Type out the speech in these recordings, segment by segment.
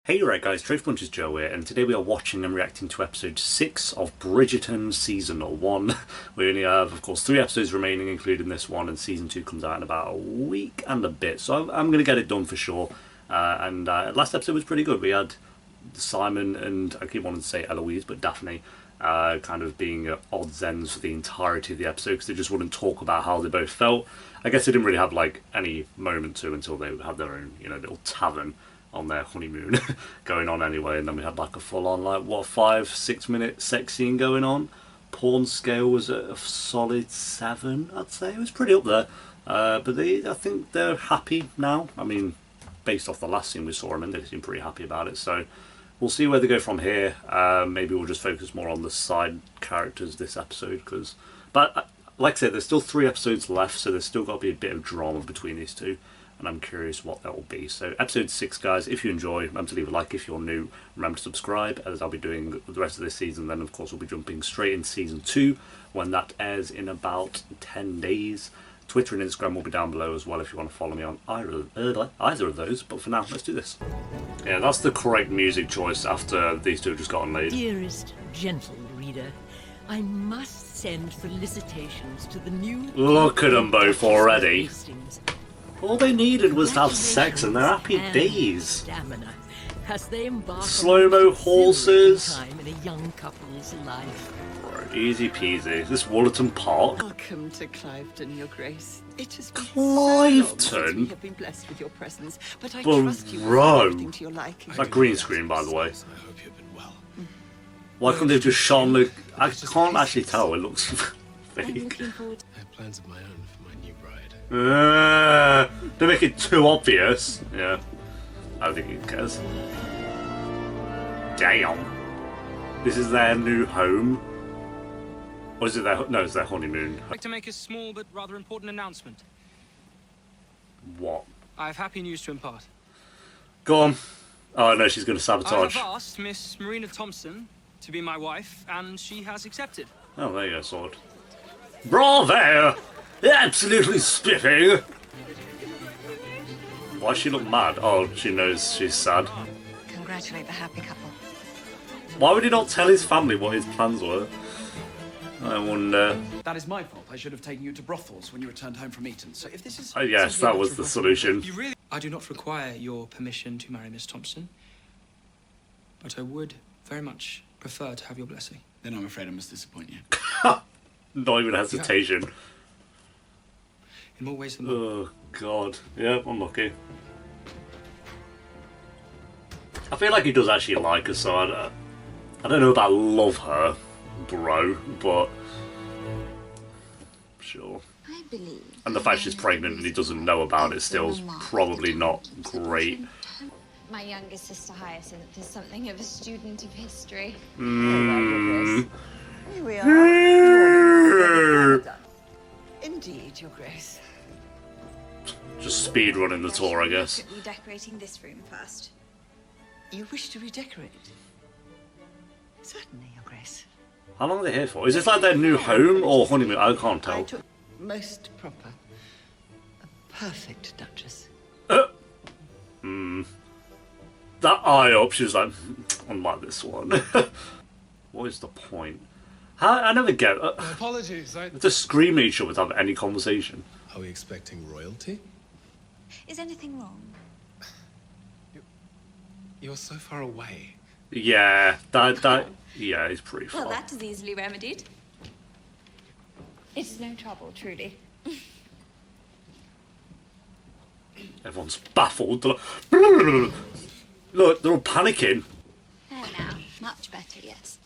Hey right guys, Truth Punches Joe here, and today we are watching and reacting to episode 6 of Bridgerton Season 1. We only have, of course, 3 episodes remaining, including this one, and Season 2 comes out in about a week and a bit, so I'm going to get it done for sure. Last episode was pretty good. We had Simon and, I keep wanting to say Eloise, but Daphne, kind of being at odds ends for the entirety of the episode, because they just wouldn't talk about how they both felt. I guess they didn't really have, like, any moment to until they had their own, little tavern on their honeymoon going on anyway, and then we had like a full-on, like, what, 5-6 minute sex scene going on. Porn scale was a solid 7, I'd say. It was pretty up there, but I think they're happy now. I mean, based off the last scene we saw them in, they seem pretty happy about it, so we'll see where they go from here. Maybe we'll just focus more on the side characters this episode, but like I said, there's still 3 episodes left, so there's still got to be a bit of drama between these two, and I'm curious what that will be. So episode 6, guys, if you enjoy, remember to leave a like. If you're new, remember to subscribe, as I'll be doing the rest of this season. Then of course we'll be jumping straight into season 2 when that airs in about 10 days. Twitter and Instagram will be down below as well if you want to follow me on either of those. But for now, let's do this. Yeah, that's the correct music choice after these two have just gotten laid. Dearest gentle reader, I must send felicitations to the new... Look at them both already. All they needed was to have sex and they're happy days. Stamina as they embark Slow-mo horses. time in a young couple's life. Right, easy peasy. Is this Wollerton Park? Welcome to Cliveden, Your Grace. It has been Cliveden? so long since we have been blessed with your presence, but I Well, trust you bro. will everything to your liking. That green screen, by the way. I hope you've been well. Why couldn't they have just shot Luke? I can't actually tell. It looks I'm fake. looking forward. I have plans of my own for my new bride. They make it too obvious. Yeah. I don't think he cares. Damn. This is their new home. Or is it their... No, it's their honeymoon. I'd like to make a small but rather important announcement. What? I have happy news to impart. Go on. Oh, no, she's going to I sabotage. have asked Miss Marina Thompson to be my wife, and she has accepted. Oh, there you go, sword. Bravo! Absolutely spiffing! Why does she look mad? Oh, she knows she's sad. Congratulate the happy couple. Why would he not tell his family what his plans were? I wonder. That is my fault. I should have taken you to brothels when you returned home from Eton. So if this is... Oh, yes, that was the solution. You really... I do not require your permission to marry Miss Thompson, but I would very much prefer to have your blessing. Then I'm afraid I must disappoint you. Not even hesitation. In more ways than one. Oh, God. Yeah, I'm lucky. I feel like he does actually like her, so I don't know about love her, bro, but sure. I believe. And the fact she's pregnant and he doesn't know about it still is probably not great. My younger sister Hyacinth is something of a student of history. Here we are. Indeed, Your Grace. Just speed running the tour, I guess. Look at redecorating this room first. You wish to redecorate? Certainly, Your Grace. How long are they here for? Is this like their new home or honeymoon? I can't I tell. took most proper. A perfect Duchess. That eye up, she was like, unlike this one. What is the point? I never get it. Apologies, To scream at each other to have any conversation. Are we expecting royalty? Is anything wrong? You're so far away. Yeah, yeah, it's pretty fun. Well, that is easily remedied. It's no trouble, truly. Everyone's baffled. Look, they're all panicking. There now. Much better, yes.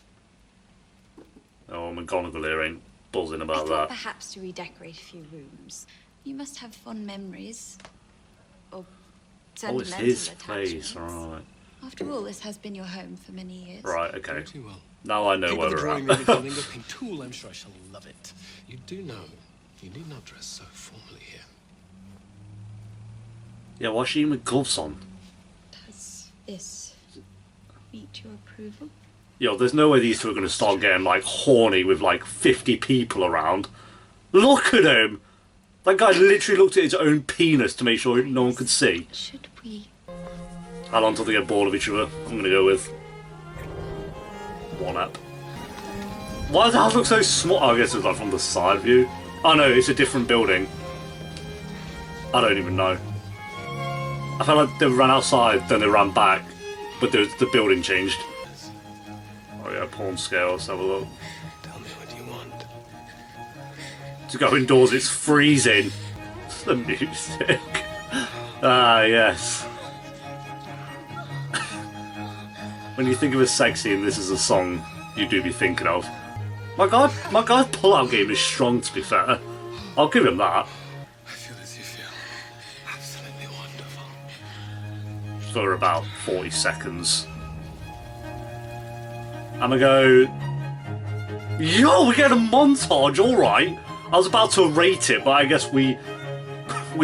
Oh, McGonagall here ain't buzzing I about thought that. perhaps to redecorate a few rooms. You must have fond memories. Or Oh, sentimental it's his attachments. place, right. After all, this has been your home for many years. Right, okay. Too well. Now I know Paper where the we're drawing room at. with your lingerpink tool, I'm sure I shall love it. You do know, you need not dress so formally here. Yeah, why's she in with gloves on? Does this meet your approval? Yo, there's no way these two are going to start getting, like, horny with, like, 50 people around. Look at him! That guy literally looked at his own penis to make sure no one could see. Should we? How long till they get bored of each other? I'm gonna go with 1 up. Why does the house look so small? Oh, I guess it's like from the side view. Oh no, it's a different building. I don't even know. I felt like they ran outside, then they ran back, but the building changed. Oh yeah, porn scale, let's have a look. Tell me what you want. To go indoors, it's freezing. The music. Ah, yes. When you think of a sex scene, this is a song you do be thinking of. My guy's pull-out game is strong, to be fair. I'll give him that. I feel as you feel. Absolutely wonderful. For about 40 seconds. I'm gonna go... Yo, we get a montage, alright. I was about to rate it, but I guess we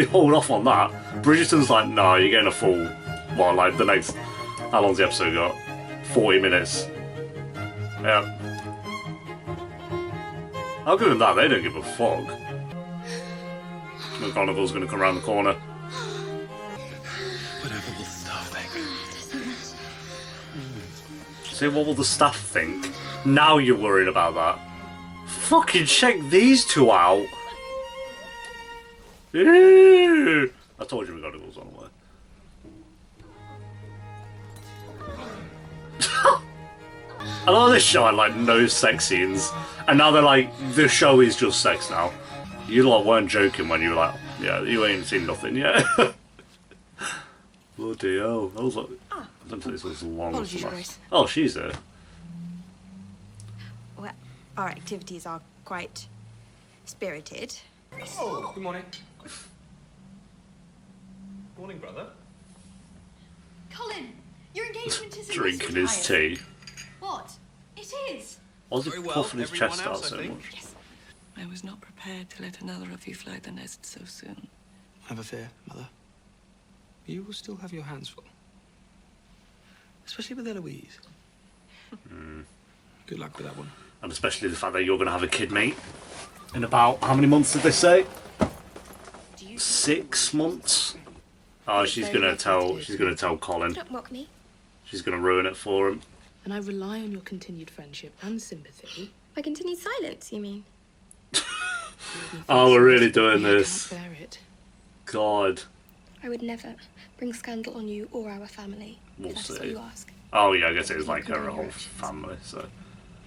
hold off on that. Bridgerton's like, nah, you're getting a full... Well, like, the next... How long's the episode got? 40 minutes. Yeah. I'll give them that, they don't give a fuck. McGonagall's gonna come around the corner. Whatever will the staff think? See, what will the staff think? Now you're worried about that. Fucking check these two out! Ew. I told you McGonagall's on the way. I love this show had like no sex scenes, and now they're like, the show is just sex now. You like weren't joking when you were like, yeah, you ain't seen nothing yet. Bloody hell, that was like, I don't think this was long. Apologies, Royce. Oh, she's there. Well, our activities are quite spirited. Oh, good morning. Morning, brother. Colin, your engagement is in Drinking his tea. What? It is. Why was he Very well, puffing his everyone chest out else, I so think. much? Yes. I was not prepared to let another of you fly the nest so soon. Never fear, Mother. You will still have your hands full. Especially with Eloise. Good luck with that one. And especially the fact that you're going to have a kid, mate. In about, how many months did they say? 6 months? Oh, she's going to tell Colin. Don't mock me. She's going to ruin it for him. And I rely on your continued friendship and sympathy. By continued silence, you mean? Oh, we're really doing this. I can't bear it. God. I would never bring scandal on you or our family. We'll if that is what see. you ask. Oh yeah, I guess it is like her whole family, so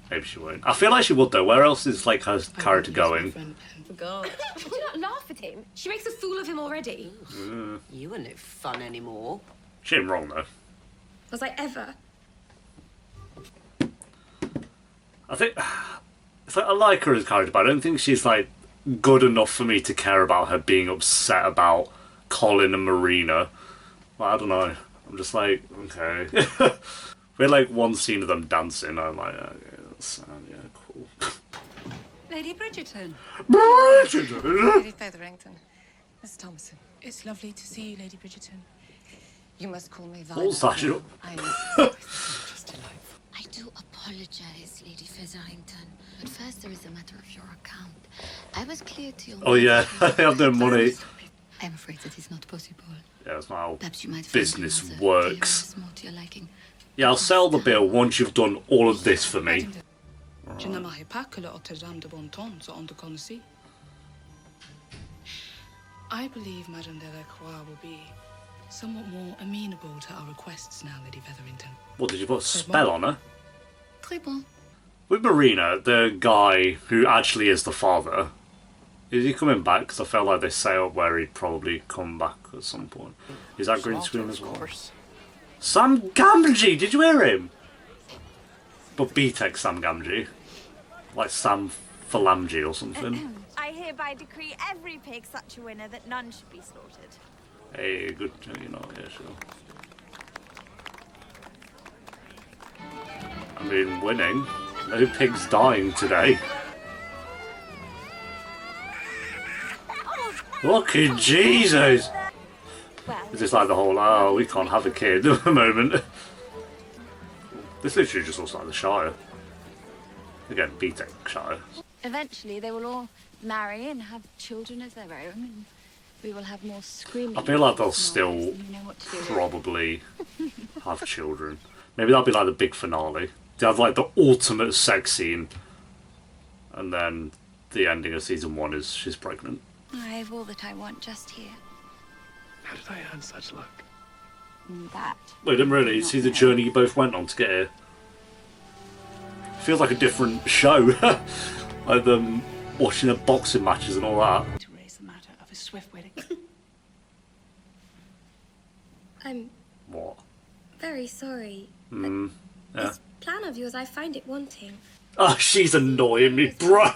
maybe she won't. I feel like she would though. Where else is like her character going? God. Do not laugh at him. She makes a fool of him already. You are no fun anymore. She ain't wrong though. Was I ever? I think it's like I like her as a character, but I don't think she's like good enough for me to care about her being upset about Colin and Marina. Well, I don't know. I'm just like, okay. We had like one scene of them dancing. I'm like, okay, that's yeah, cool. Lady Bridgerton. Bridgerton. Lady Featherington. Miss Thompson. It's lovely to see you, Lady Bridgerton. You must call me What was that? Violet. I am just delightful. I do apologize, Lady Featherington. But first, there is a matter of your account. I was clear to your... Oh yeah, I have no money. I'm afraid that is not possible. Yeah, that's not how Perhaps you might find business another works. tailor more to your liking. Yeah, I'll sell the bill once you've done all of this for me. Je ne m'arrête pas que l'autre dame de bon ton soit en te connaissait. I believe Madame Delacroix will be somewhat more amenable to our requests now, Lady Featherington. What, did you put a spell on her? Très bon. With Marina, the guy who actually is the father, is he coming back? Because I felt like they say up where he'd probably come back at some point. Is that green screen as well? Sam Gamgee! Did you hear him? But B-Tech Sam Gamgee. Like Sam Phalamgee or something. I hereby decree every pig such a winner that none should be slaughtered. Hey, good, you know, yeah, sure. I mean, winning. No pigs dying today. Fucking Jesus! It's just like the whole, oh, we can't have a kid at the moment. This literally just looks like the Shire. Again, B-Tech Shire. Eventually, they will all marry and have children of their own. And We will have more screaming. I feel like they'll noises, still and you know what to do. probably have children. Maybe that'll be like the big finale. They have like the ultimate sex scene, and then the ending of season 1 is she's pregnant. I have all that I want just here. How did I earn such luck? That. Wait, didn't really see the journey you both went on to get here. Feels like a different show. Like them watching the boxing matches and all that. To raise the matter of a swift wedding. I'm What? very sorry. Yeah. This plan of yours, I find it wanting. Oh, she's annoying me, bro.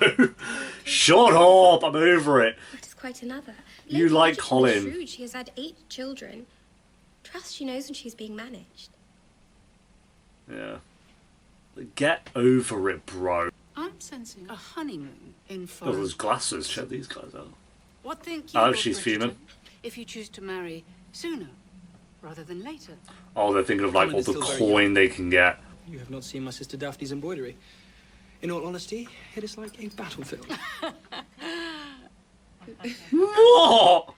Shut up. I'm over it. That is quite another. You Lady like Bridgerton is Colin. shrewd. She has had 8 children. Trust she knows when she's being managed. Yeah. Get over it, bro. I'm sensing a honeymoon in Oh, foreign. those glasses. Check these guys out. What think you? Oh, Lord she's Bridgerton, fuming. If you choose to marry sooner rather than later. Oh, they're thinking of like Colin all is the still very coin young. they can get. You have not seen my sister Daphne's embroidery. In all honesty, it is like a battlefield. What?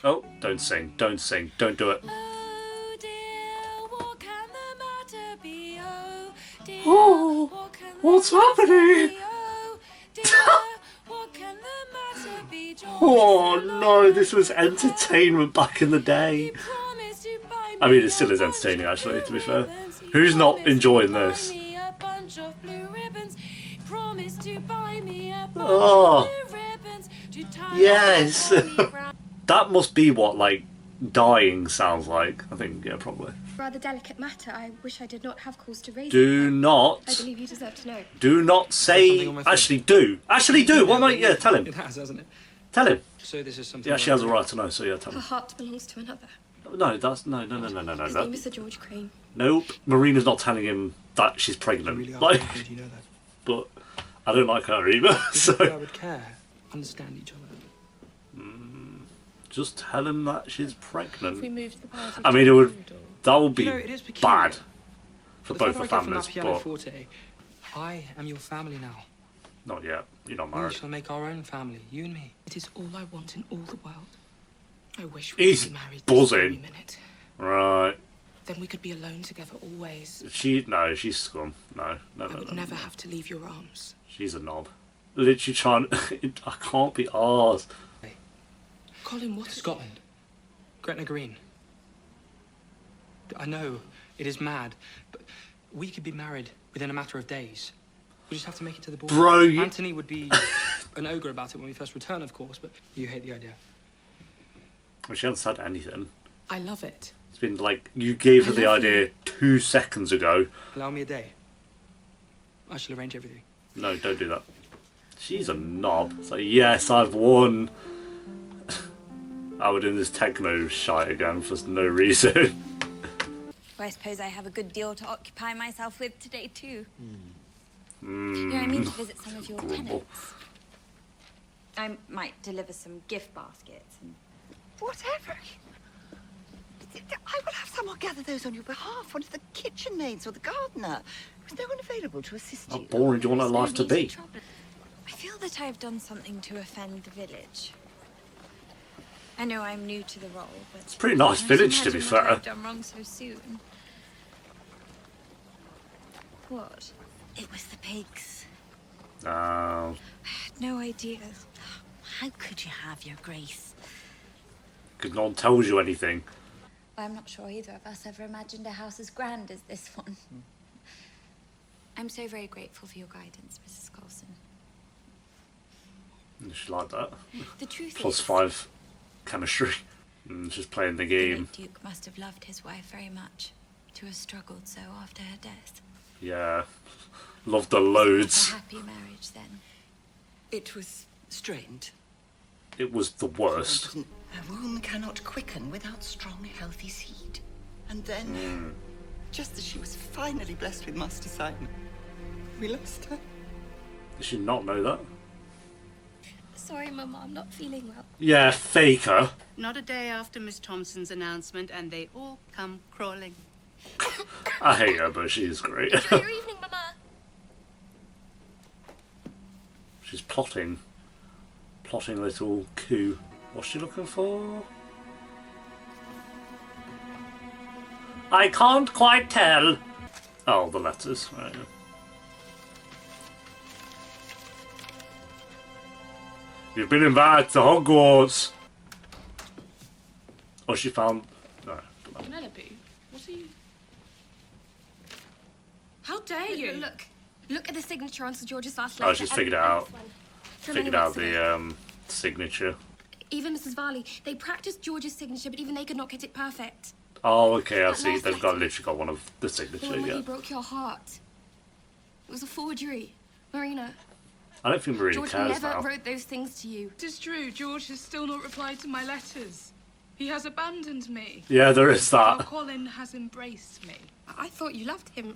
Oh, don't sing. Don't sing. Don't do it. Oh dear, what can the matter be? Oh dear, Oh, what can the what's matter happening? be? Oh dear, what can the matter be? Oh no, this was entertainment back in the day. Promise to buy I mean, me it still a is bunch entertaining, of actually, blue to be fair. ribbons. He Who's not promised to enjoying buy this? me a bunch of blue ribbons. Promise to buy me a bunch Oh. of blue ribbons to tie Yes. up Holly Brown. That must be what, like, dying sounds like. I think, yeah, probably. Rather delicate matter. I wish I did not have cause to raise it. Do I not, believe you deserve to know. do not something say... on my phone? Actually, do. Actually, do. What am I... Yeah, tell It him. has, hasn't it? Tell him. So this is something. Yeah, she has a right to know, so yeah, tell Her him. heart belongs to another. No, that's... No. His name No. is Sir George Crane. Nope. Marina's not telling him that she's You pregnant. really are. Like, Did you know that? but I don't like her either, I so... would care, understand each other. Just tell him that she's If we pregnant. moved the party I mean, to it would... the corridor. That would be You know, it is peculiar. bad for The both further the I go from families, that piano but forte, I am your family now. not yet. You're not We married. shall make our own family, you and me. It is all I want in all the world. I wish we He's could be married this very buzzing. minute. Right. Then we could be alone together always. No, she's scum. No. I would never have to leave your arms. She's a knob. Literally trying... I can't be arsed. Colin, what is Scotland. Gretna Green. I know, it is mad, but we could be married within a matter of days. We just have to make it to the border. Bro, you... Anthony would be an ogre about it when we first return, of course, but you hate the idea. Well, she hasn't said anything. I love it. It's been like... You gave her I the love idea 2 seconds ago. Allow me a day. I shall arrange everything. No, don't do that. She's a knob. It's like, yes, I've won. We're doing this techno shite again for no reason. Well, I suppose I have a good deal to occupy myself with today, too. Mm. You know, I mean to visit some of your Grumble. tenants. I might deliver some gift baskets and... Whatever. I will have someone gather those on your behalf. One of the kitchen maids or the gardener. Was no one available to assist How you? boring do you want her There's no life to reason be? trouble. I feel that I've done something to offend the village. I know I'm new to the role, but... It's a pretty nice village, to be fair. I've done wrong so soon. What? It was the pigs. Oh. I had no idea. How could you have, Your Grace? Because no one tells you anything. I'm not sure either of us ever imagined a house as grand as this one. I'm so very grateful for your guidance, Mrs. Coulson. She like that. The truth Plus is... 5 chemistry. She's playing the The game. late Duke must have loved his wife very much, to have struggled so after her death. Yeah. Loved her A loads. happy marriage, then. It was strained. It was the worst. A womb cannot quicken without strong, healthy seed. And then, just as she was finally blessed with Master Simon, we lost her. Did she not know that? Sorry, Mama, I'm not feeling well. Yeah, faker. Not a day after Miss Thompson's announcement, and they all come crawling. I hate her, but she is great. Enjoy your evening, Mama. She's plotting. Plotting a little coup. What's she looking for? I can't quite tell. Oh, the letters. Right. You've been invited to Hogwarts. Oh, she found. No. Penelope, what are you? How dare you? Look at the signature on Sir George's last Oh, letter. she's figured it out. From Figured many out weeks ago. the signature. Even Mrs. Varley, they practiced George's signature, but even they could not get it perfect. Oh, okay, I That see. last They've got letter. literally got one of the The signature. one where Yeah. he broke your heart. It was a forgery. Marina, I don't think we really George cares never now. wrote those things to you. It is true, George has still not replied to my letters. He has abandoned me. Yeah, there is While that. Colin has embraced me. I thought you loved him.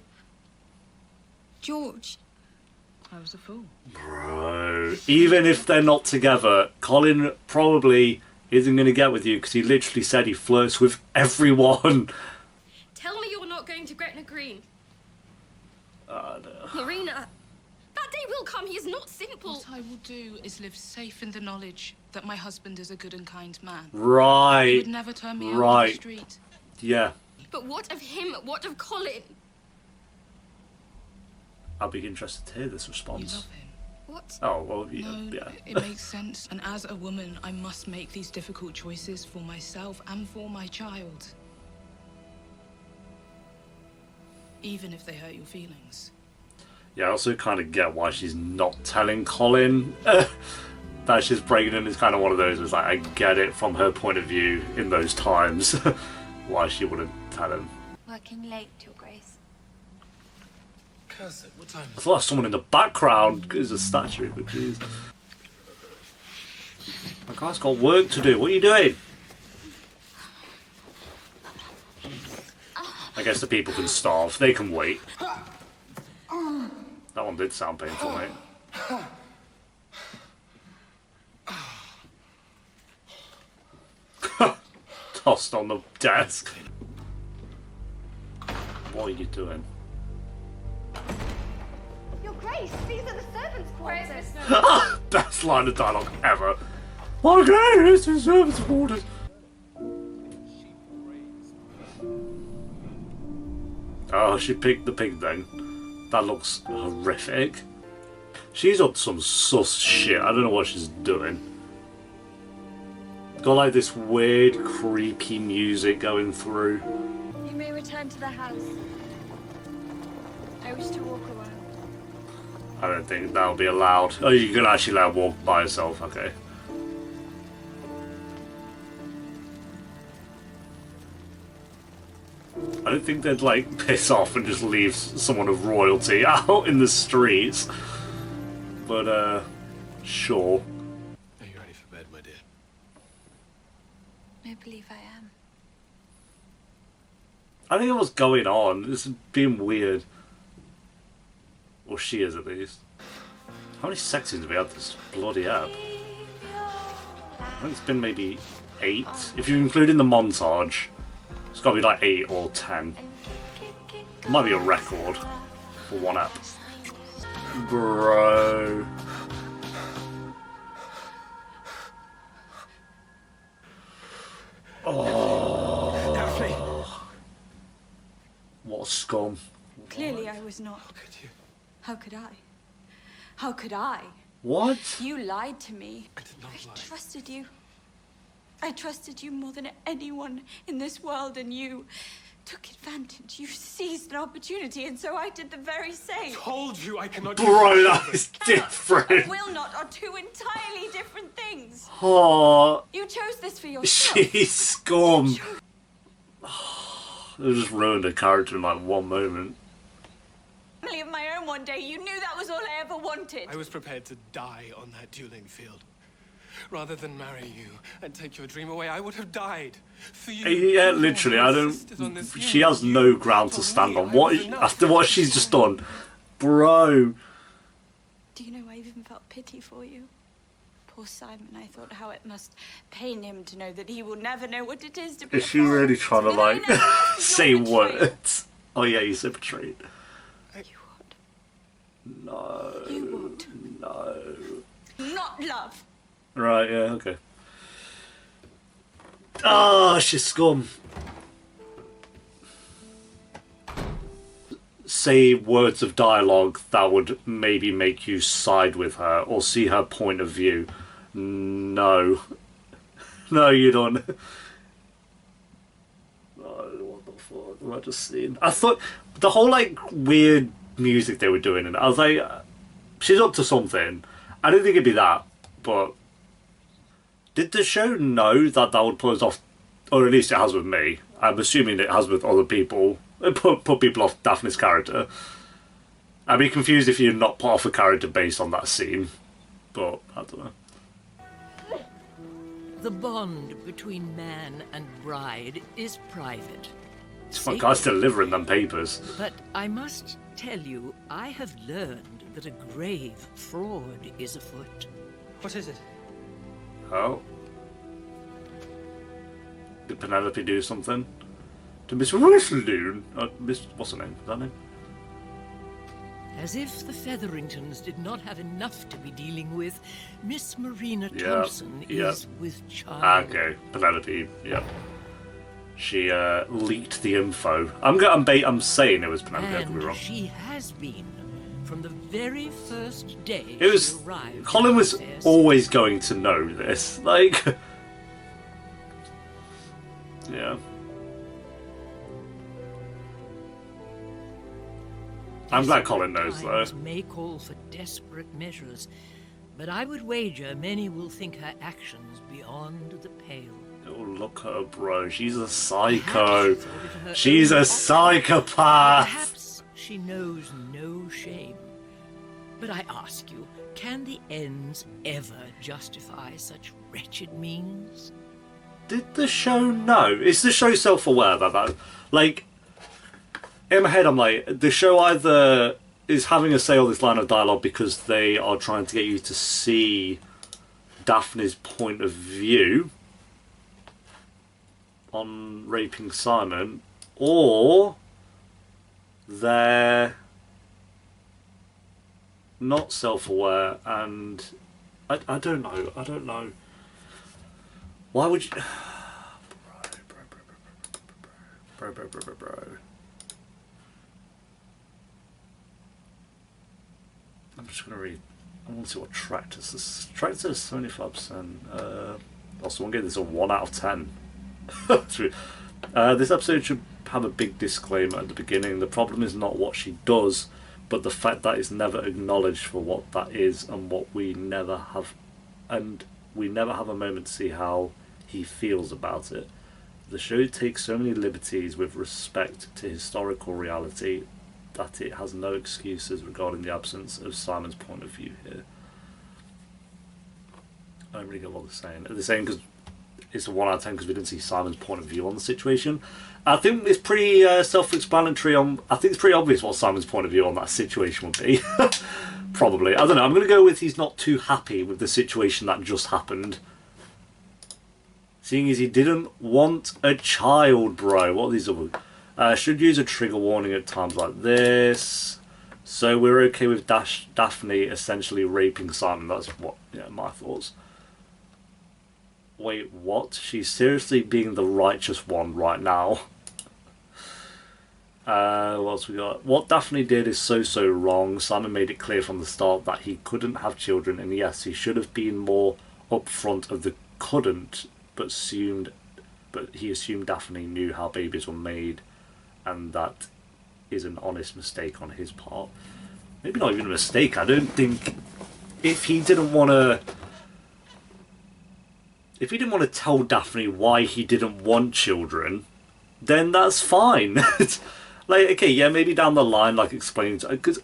George. I was a fool. Bro, even if they're not together, Colin probably isn't going to get with you because he literally said he flirts with everyone. Tell me you're not going to Gretna Green. No. Marina, that day will come. He is not simple. What I will do is live safe in the knowledge that my husband is a good and kind man. He Right. would never turn me out on the Right. street. Yeah. But what of him? What of Colin? I'll be interested to hear this You response. love him. What? Oh, well, yeah. No, yeah. it makes sense. And as a woman, I must make these difficult choices for myself and for my child. Even if they hurt your feelings. Yeah, I also kind of get why she's not telling Colin that she's pregnant. Is kind of one of those. It's like, I get it from her point of view in those times. Why she wouldn't tell him. Working late, Your Grace. Cousin, what time I thought someone in the background is a statue, but jeez. My guy's got work to do. What are you doing? I guess the people can starve. They can wait. That one did sound painful, mate. Tossed on the desk. What are you doing? Your Grace, these are the servants' quarters. Best line of dialogue ever. Okay, it's the service quarters. Oh, she picked the pig then. That looks horrific. She's on some sus shit. I don't know what she's doing. Got like this weird, creepy music going through. You may return to the house. I wish to walk around. I don't think that'll be allowed. Oh, you can actually let her walk by herself, okay. I don't think they'd like piss off and just leave someone of royalty out in the streets. But, sure. Are you ready for bed, my dear? I believe I am. I think what's going on. This is being weird. Or she is, at least. How many sex scenes have we had this bloody app? I think it's been maybe 8. If you include in the montage, it's got to be like 8 or 10. It might be a record for one app. Bro. Oh. What a scum. Clearly I was not. How could you? How could I? How could I? What? You lied to me. I did not lie. I trusted you. I trusted you more than anyone in this world, and you took advantage. You seized an opportunity, and so I did the very same. Told you I cannot. Bro, that is different. Will not are two entirely different things. Oh, You chose this for yourself. she's scum. They just ruined her character in like one moment. Family of my own one day. You knew that was all I ever wanted. I was prepared to die on that dueling field. Rather than marry you and take your dream away, I would have died. For you. Yeah, literally, I don't. She has no ground to stand on. What after what she's just done, bro? Do you know I even felt pity for you? Poor Simon, I thought how it must pain him to know that he will never know what it is to be Is a she parent. really trying to But I like know you're say betrayed. words? Oh yeah, you said betrayed. You would. No, You would. no. Not love. Right, yeah, okay. Oh, she's scum. Say words of dialogue that would maybe make you side with her or see her point of view. No. No, you don't. Oh, what the fuck am I just seeing? I thought the whole like weird music they were doing, and I was like, she's up to something. I didn't think it'd be that, but did the show know that that would put us off? Or at least it has with me. I'm assuming it has with other people. Put people off Daphne's character. I'd be confused if you're not put off a character based on that scene, but I don't know. The bond between man and bride is private. My guy's delivering them papers. But I must tell you, I have learned that a grave fraud is afoot. What is it? Oh. Did Penelope do something? To Miss Whistledown? Miss... what's her name? Is that her name? As if the Featheringtons did not have enough to be dealing with, Miss Marina Thompson is with child. Okay, Penelope, yep. She leaked the info. I'm saying it was Penelope, I could be wrong. She has been. From the very first day It was... she arrived. Colin was always going to know this. Like... yeah. I'm glad Colin knows, though. May call for desperate measures, but I would wager many will think her actions beyond the pale. Oh, look at her, bro. She's a psycho. She's a psychopath. Perhaps she knows no shame. But I ask you, can the ends ever justify such wretched means? Did the show know? Is the show self-aware about that? Like... in my head, I'm like, the show either is having a say on this line of dialogue because they are trying to get you to see Daphne's point of view on raping Simon, or they're not self-aware, and I don't know. I don't know. Why would you... Bro. I'm just going to read. I want to see what Tractor says. Tractor says 75%. Also, one gave this a 1 out of 10. This episode should have a big disclaimer at the beginning. The problem is not what she does, but the fact that it's never acknowledged for what that is, and what we never have a moment to see how he feels about it. The show takes so many liberties with respect to historical reality that it has no excuses regarding the absence of Simon's point of view here. I don't really get what they're saying. Are they saying because it's a 1 out of 10 because we didn't see Simon's point of view on the situation? I think it's pretty self-explanatory on... I think it's pretty obvious what Simon's point of view on that situation would be. Probably. I don't know. I'm going to go with he's not too happy with the situation that just happened. Seeing as he didn't want a child, bro. What are these other... should use a trigger warning at times like this. So we're okay with Daphne essentially raping Simon. That's what, yeah, my thoughts. Wait, what? She's seriously being the righteous one right now. What else we got? What Daphne did is so wrong. Simon made it clear from the start that he couldn't have children, and yes, he should have been more upfront of the couldn't, but he assumed Daphne knew how babies were made, and that is an honest mistake on his part. Maybe not even a mistake. I don't think if he didn't want to tell Daphne why he didn't want children, then that's fine. Like, okay, yeah, maybe down the line, like, explain, because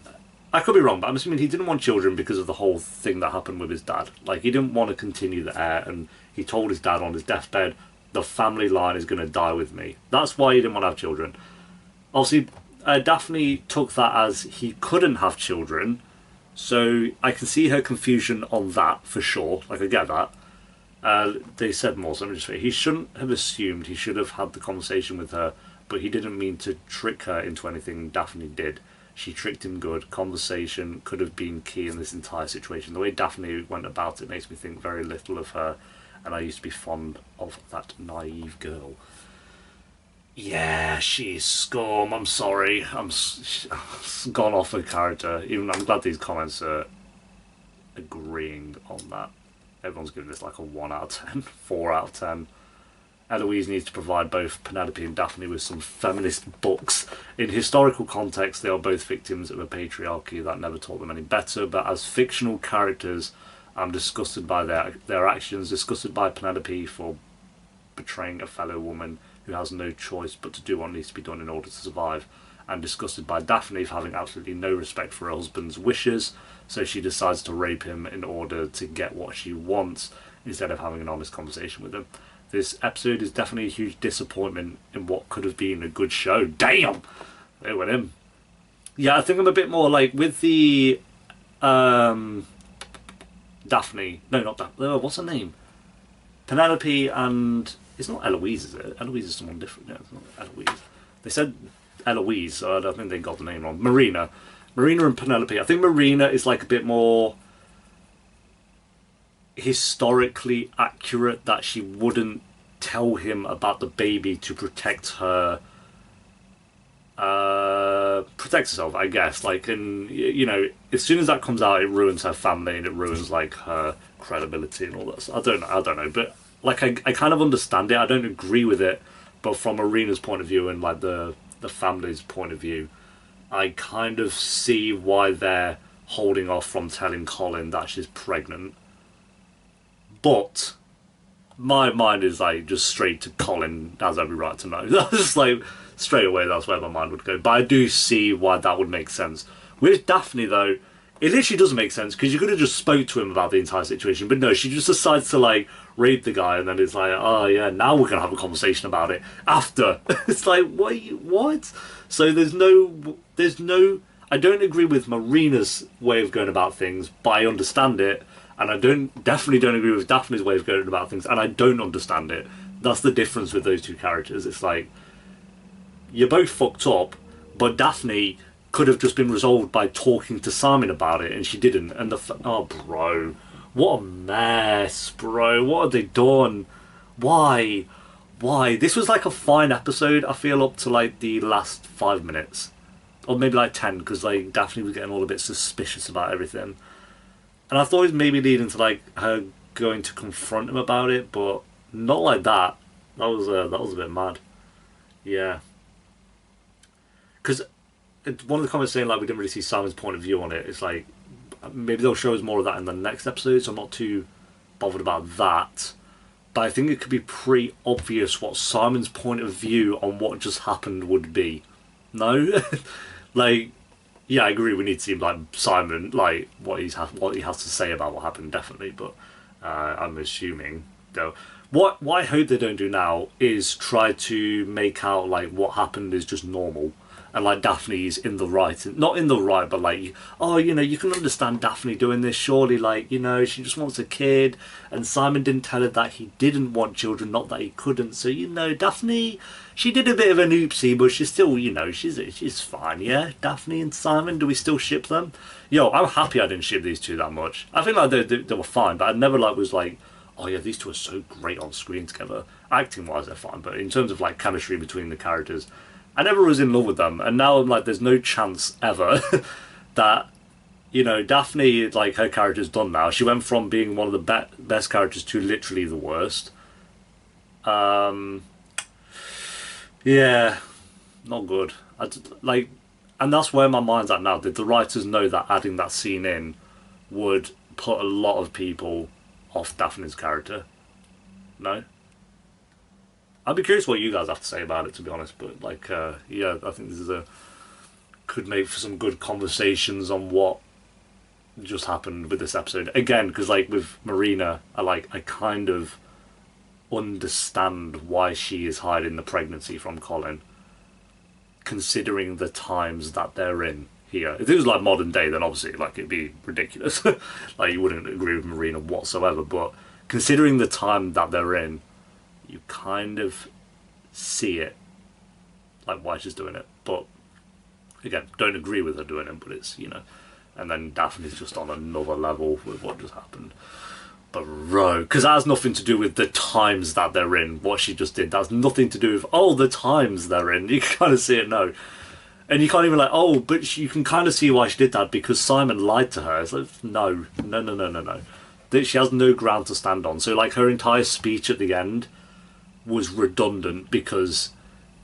I could be wrong, but I'm assuming he didn't want children because of the whole thing that happened with his dad. Like, he didn't want to continue the heir, and he told his dad on his deathbed, the family line is going to die with me. That's why he didn't want to have children. Obviously, Daphne took that as he couldn't have children, so I can see her confusion on that, for sure. Like, I get that. They said more, so let me just say, he shouldn't have assumed, he should have had the conversation with her, but he didn't mean to trick her into anything. Daphne did. She tricked him good. Conversation could have been key in this entire situation. The way Daphne went about it makes me think very little of her, and I used to be fond of that naive girl. Yeah, she's scum. I'm sorry. I'm gone off her character. Even I'm glad these comments are agreeing on that. Everyone's giving this like a 1 out of 10, 4 out of 10. Eloise needs to provide both Penelope and Daphne with some feminist books. In historical context, they are both victims of a patriarchy that never taught them any better, but as fictional characters, I'm disgusted by their actions, disgusted by Penelope for betraying a fellow woman who has no choice but to do what needs to be done in order to survive, and disgusted by Daphne for having absolutely no respect for her husband's wishes, so she decides to rape him in order to get what she wants, instead of having an honest conversation with him. This episode is definitely a huge disappointment in what could have been a good show. Damn! They went in. Yeah, I think I'm a bit more like with the Daphne. No, not Daphne. What's her name? Penelope and... It's not Eloise, is it? Eloise is someone different. No, it's not Eloise. They said Eloise, so I don't think they got the name wrong. Marina and Penelope. I think Marina is like a bit more historically accurate, that she wouldn't tell him about the baby to protect her, protect herself, I guess. Like, and you know, as soon as that comes out, it ruins her family and it ruins like her credibility and all that. So I don't know, but like I kind of understand it. I don't agree with it, but from Marina's point of view and like the family's point of view, I kind of see why they're holding off from telling Colin that she's pregnant. But my mind is like just straight to Colin has every right to know. That's just like straight away, that's where my mind would go. But I do see why that would make sense. With Daphne though, it literally doesn't make sense, because you could have just spoke to him about the entire situation. But no, she just decides to like rape the guy, and then it's like, oh yeah, now we're gonna have a conversation about it after. It's like, what? So there's no. I don't agree with Marina's way of going about things, but I understand it. And I definitely don't agree with Daphne's way of going about things, and I don't understand it. That's the difference with those two characters. It's like, you're both fucked up, but Daphne could have just been resolved by talking to Simon about it, and she didn't. And oh, bro, what a mess, bro. What have they done? Why? This was like a fine episode, I feel, up to like the last 5 minutes. Or maybe like 10, because like Daphne was getting all a bit suspicious about everything. And I thought it was maybe leading to like her going to confront him about it, but not like that. That was a bit mad. Yeah. Because one of the comments saying like we didn't really see Simon's point of view on it. It's like maybe they'll show us more of that in the next episode, so I'm not too bothered about that. But I think it could be pretty obvious what Simon's point of view on what just happened would be. No? Like, yeah, I agree. We need to see like Simon, like what he has to say about what happened, definitely. But I'm assuming though, what I hope they don't do now is try to make out like what happened is just normal, and like Daphne's in the right, not in the right, but like, oh, you know, you can understand Daphne doing this. Surely, like, you know, she just wants a kid, and Simon didn't tell her that he didn't want children, not that he couldn't. So you know, Daphne. She did a bit of an oopsie, but she's still, you know, she's fine, yeah? Daphne and Simon, do we still ship them? Yo, I'm happy I didn't ship these two that much. I think like they were fine, but I never like was like, oh yeah, these two are so great on screen together. Acting-wise, they're fine, but in terms of like chemistry between the characters, I never was in love with them. And now I'm like, there's no chance ever that, you know, Daphne, like her character's done now. She went from being one of the best characters to literally the worst. Yeah, not good. And that's where my mind's at now. Did the writers know that adding that scene in would put a lot of people off Daphne's character? No? I'd be curious what you guys have to say about it, to be honest. But like, yeah, I think this could make for some good conversations on what just happened with this episode. Again, because like with Marina, I kind of understand why she is hiding the pregnancy from Colin, considering the times that they're in here. If it was like modern day, then obviously like it'd be ridiculous. Like you wouldn't agree with Marina whatsoever, but considering the time that they're in, you kind of see it, like why she's doing it. But again, don't agree with her doing it, but it's, you know. And then Daphne's just on another level with what just happened. Bro, because that has nothing to do with the times that they're in, what she just did. That's nothing to do with, oh, the times they're in. You can kind of see it, no. And you can't even like, oh, but you can kind of see why she did that, because Simon lied to her. It's like, no. That she has no ground to stand on. So, like, her entire speech at the end was redundant because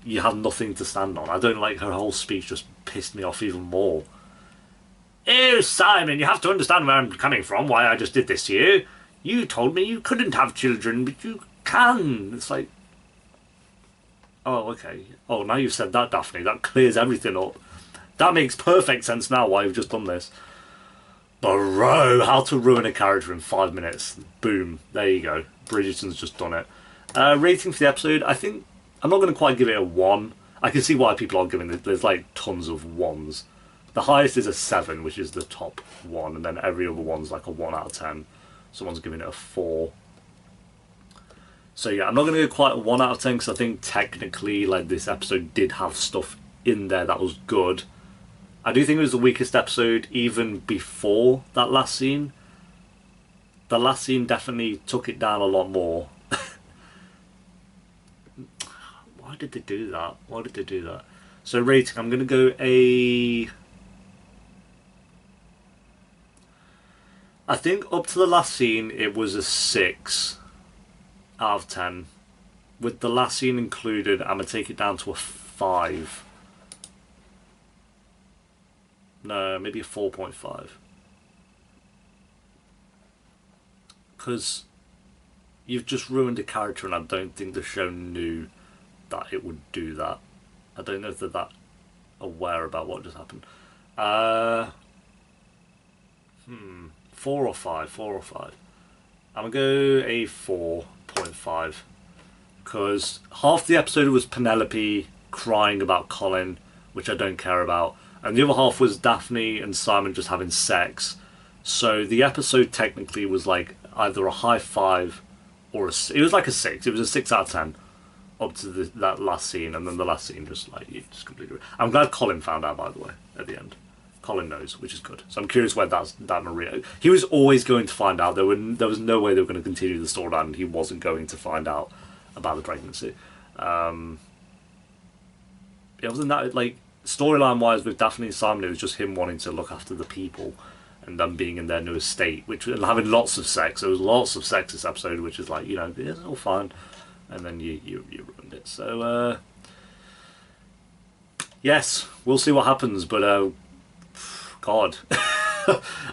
you have nothing to stand on. I don't like her whole speech, just pissed me off even more. Oh, Simon, you have to understand where I'm coming from, why I just did this to you. You told me you couldn't have children, but you can. It's like, oh, okay. Oh, now you've said that, Daphne. That clears everything up. That makes perfect sense now why you've just done this. Bro, how to ruin a character in 5 minutes. Boom. There you go. Bridgerton's just done it. Rating for the episode, I think I'm not going to quite give it a 1. I can see why people are giving it. There's like tons of 1s. The highest is a 7, which is the top 1, and then every other one's like a 1 out of 10. Someone's giving it a 4. So yeah, I'm not going to go quite a 1 out of 10 because I think technically like this episode did have stuff in there that was good. I do think it was the weakest episode even before that last scene. The last scene definitely took it down a lot more. Why did they do that? So rating, I'm going to go a... I think up to the last scene it was a 6 out of 10. With the last scene included, I'm going to take it down to a 5. No, maybe a 4.5. Because you've just ruined a character and I don't think the show knew that it would do that. I don't know if they're that aware about what just happened. 4 or 5? I'm going to go a 4.5. Because half the episode was Penelope crying about Colin, which I don't care about. And the other half was Daphne and Simon just having sex. So the episode technically was like either a high 5 or it was like a 6. It was a 6 out of 10 up to that last scene. And then the last scene just like, you just completely... I'm glad Colin found out, by the way, at the end. Colin knows, which is good. So I'm curious where that Maria... He was always going to find out. There was no way they were going to continue the storyline and he wasn't going to find out about the pregnancy. Other than that, like, storyline-wise with Daphne and Simon, it was just him wanting to look after the people and them being in their new estate, and having lots of sex. There was lots of sex this episode, which is like, you know, it's all fine. And then you ruined it. So, yes, we'll see what happens, but... God.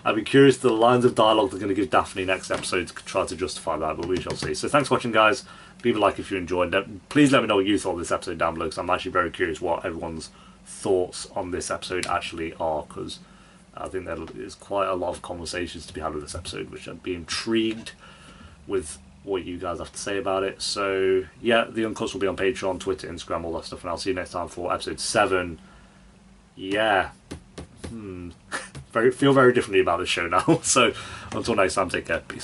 I'd be curious the lines of dialogue they're going to give Daphne next episode to try to justify that, but we shall see. So thanks for watching, guys. Leave a like if you enjoyed it. Please let me know what you thought of this episode down below, because I'm actually very curious what everyone's thoughts on this episode actually are, because I think there's quite a lot of conversations to be had with this episode, which I'd be intrigued with what you guys have to say about it. So yeah, the Uncuts will be on Patreon, Twitter, Instagram, all that stuff, and I'll see you next time for episode 7. Yeah. Feel very differently about this show now. So until next time, take care. Peace.